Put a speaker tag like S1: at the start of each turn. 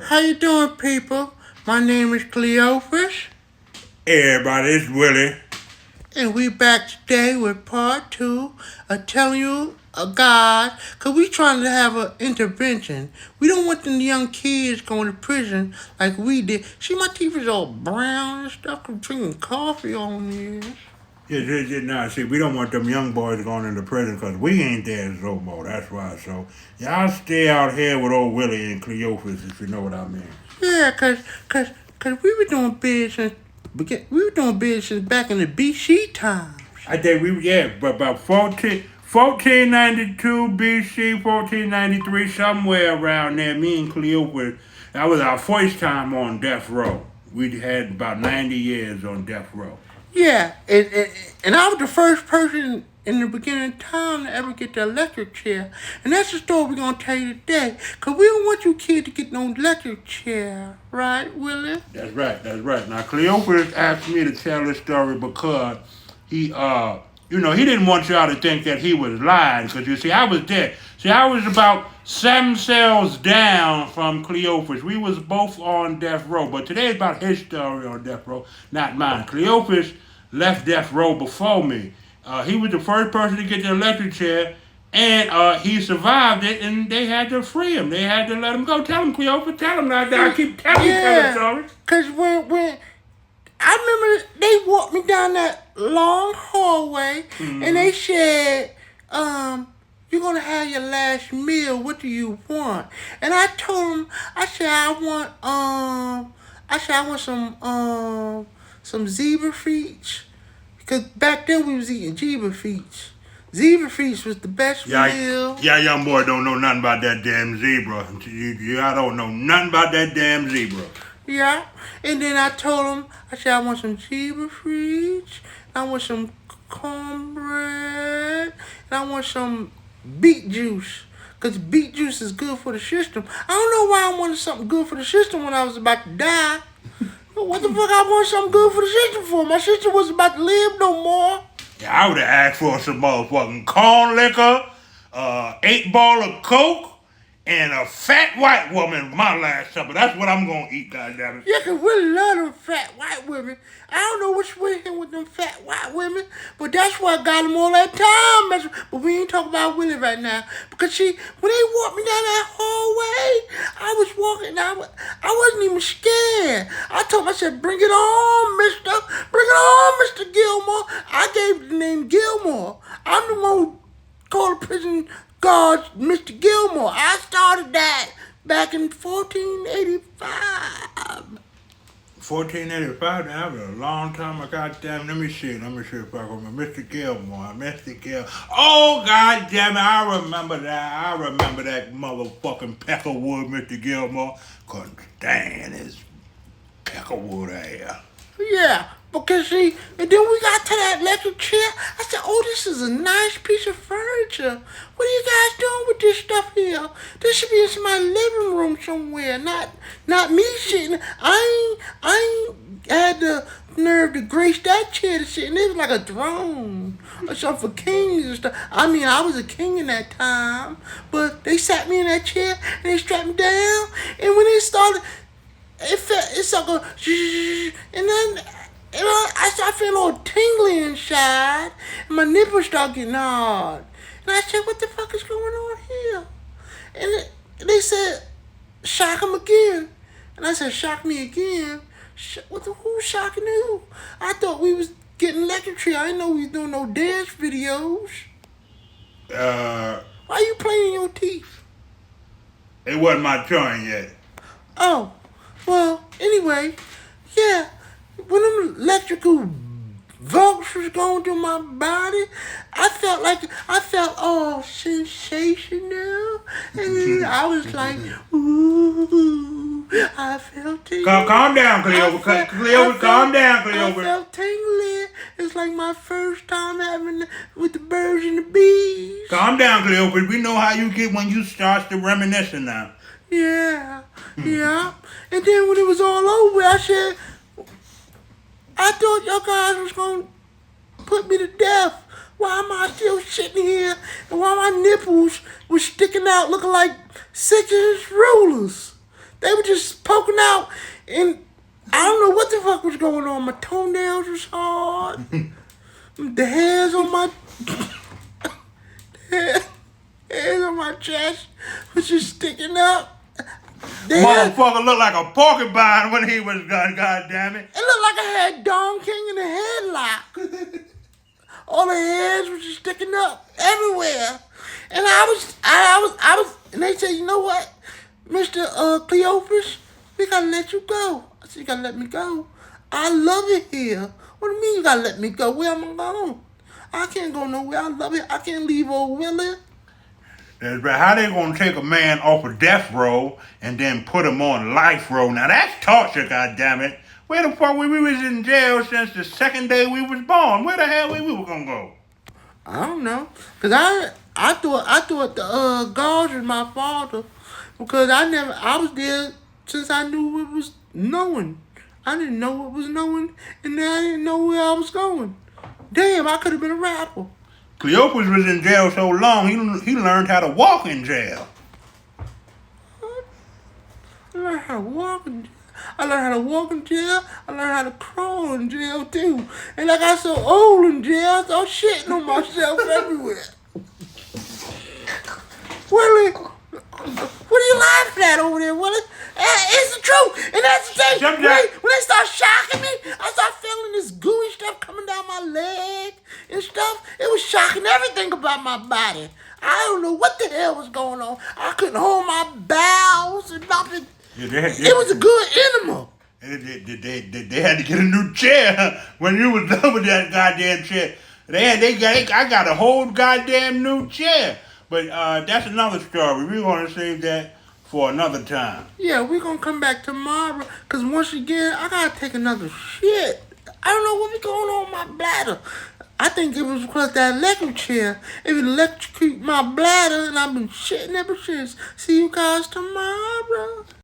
S1: How you doing, people? My name is Cleofis.
S2: Hey everybody, it's Willie.
S1: And we back today with part 2 of telling you a God, because we trying to have an intervention. We don't want them young kids going to prison like we did. See, my teeth is all brown and stuff from drinking coffee on this.
S2: Nah, see, we don't want them young boys going into prison because we ain't there no more. That's why. So, y'all stay out here with old Willie and Cleofis, if you know what I mean.
S1: Yeah, cause we were doing business. We were doing business back in the BC times.
S2: I think but about 1492 BC, 1493, somewhere around there, me and Cleofis, that was our first time on death row. We had about 90 years on death row.
S1: Yeah, and I was the first person in the beginning of time to ever get the electric chair. And that's the story we're going to tell you today. Because we don't want you kids to get no electric chair. Right, Willie?
S2: That's right. Now, Cleofis asked me to tell this story because he didn't want y'all to think that he was lying. Because, you see, I was there. See, I was about 7 cells down from Cleofis. We was both on death row. But today is about his story on death row, not mine. Cleofis left death row before me. He was the first person to get the electric chair, and he survived it, and they had to free him. They had to let him go. Tell him, Cleofis. Tell him that. I keep telling you the story.
S1: Because when I remember they walked me down that long hallway, and they said, you're going to have your last meal. What do you want? And I told them, I said, I want some zebra feet. Because back then we was eating zebra feet. Zebra feet was the best meal.
S2: Yeah, young boy don't know nothing about that damn zebra. I don't know nothing about that damn zebra.
S1: Yeah. And then I told him, I said, I want some zebra feet. I want some cornbread. And I want some beet juice. Because beet juice is good for the system. I don't know why I wanted something good for the system when I was about to die. What the fuck I want something good for the sister for? My sister wasn't about to live no more.
S2: Yeah, I would have asked for some motherfucking corn liquor, 8-ball of Coke, and a fat white woman for my last supper. That's what I'm going to eat, goddammit.
S1: Yeah, because we love them fat white women. I don't know what's with him with them fat white women, but that's what got him all that time. But we ain't talking about Willie right now. Because when they walked me down that hallway, I was walking, I wasn't even scared. I told myself, bring it on, mister. Bring it on, Mr. Gilmore. I gave the name Gilmore. I'm the one who called the prison guards Mr. Gilmore. I started that back in 1485.
S2: 1485, that was a long time ago. Goddamn, let me see if I can remember. Mr. Gilmore. Oh, goddamn it, I remember that motherfucking Peckerwood, Mr. Gilmore. Couldn't stand his Peckerwood here.
S1: Yeah, because see, and then we got to that electric chair. I said, oh, this is a nice piece of furniture. What are you guys doing with this stuff here? This should be in my living room somewhere, not me sitting. I ain't had the nerve to grace that chair to sit in. It was like a throne or something for kings and stuff. I mean, I was a king in that time, but they sat me in that chair and they strapped me down. And when they started, it started going, and then I started feeling all tingly inside, and my nipples started getting hard. And I said, what the fuck is going on here? And they said, shock him again. And I said, shock me again? Who's shocking who? I thought we was getting electric. I didn't know we was doing no dance videos. Why are you playing your teeth?
S2: It wasn't my turn yet.
S1: Oh, well, anyway, yeah. When them electrical volts was going through my body, I felt all sensational. And I was like, ooh, I felt tingly.
S2: Calm down, Cleofis. Calm down, Cleofis.
S1: I felt tingly. It's like my first time having with the birds and the bees.
S2: Calm down, Cleofis. We know how you get when you start to reminiscing now.
S1: Yeah. And then when it was all over, I thought y'all guys was going to put me to death. Why am I still sitting here? And why my nipples were sticking out looking like 6-inch rulers? They were just poking out, and I don't know what the fuck was going on. My toenails was hard. The hairs on my hairs on my chest was just sticking up.
S2: Motherfucker looked like a porcupine when he was done, goddamn it.
S1: It looked like I had Don King in a headlock. All the hairs were just sticking up everywhere. And I was, and they said, you know what, Mr. Cleofis, we gotta let you go. I said, you gotta let me go? I love it here. What do you mean you gotta let me go? Where am I going? I can't go nowhere. I love it. I can't leave old Willie.
S2: That's right. How they gonna take a man off of death row and then put him on life row? Now that's torture, goddammit. Where the fuck we was in jail since the second day we was born? Where the hell we were gonna go?
S1: I don't know. Cause I thought the guards was my father. Because I was there since I knew it was knowing. I didn't know it was knowing, and then I didn't know where I was going. Damn, I could have been a rapper.
S2: Cleofis was in jail so long, he learned how to walk in jail.
S1: I learned how to walk in jail. I learned how to walk in jail. I learned how to crawl in jail, too. And I got so old in jail, I started shitting on myself everywhere. Willie, what are you laughing at over there, Willie? It's the truth. And that's the thing. When they start shocking me, I start feeling this gooey stuff coming down my leg and stuff. It was shocking everything about my body. I don't know what the hell was going on. I couldn't hold my bowels and nothing. It was a good animal.
S2: They had to get a new chair when you was done with that goddamn chair. I got a whole goddamn new chair. But that's another story. We're going to save that for another time.
S1: Yeah, we're going to come back tomorrow. Because once again, I got to take another shit. I don't know what's going on with my bladder. I think it was because that electric chair. It electrocuted my bladder, and I've been shitting ever since. See you guys tomorrow.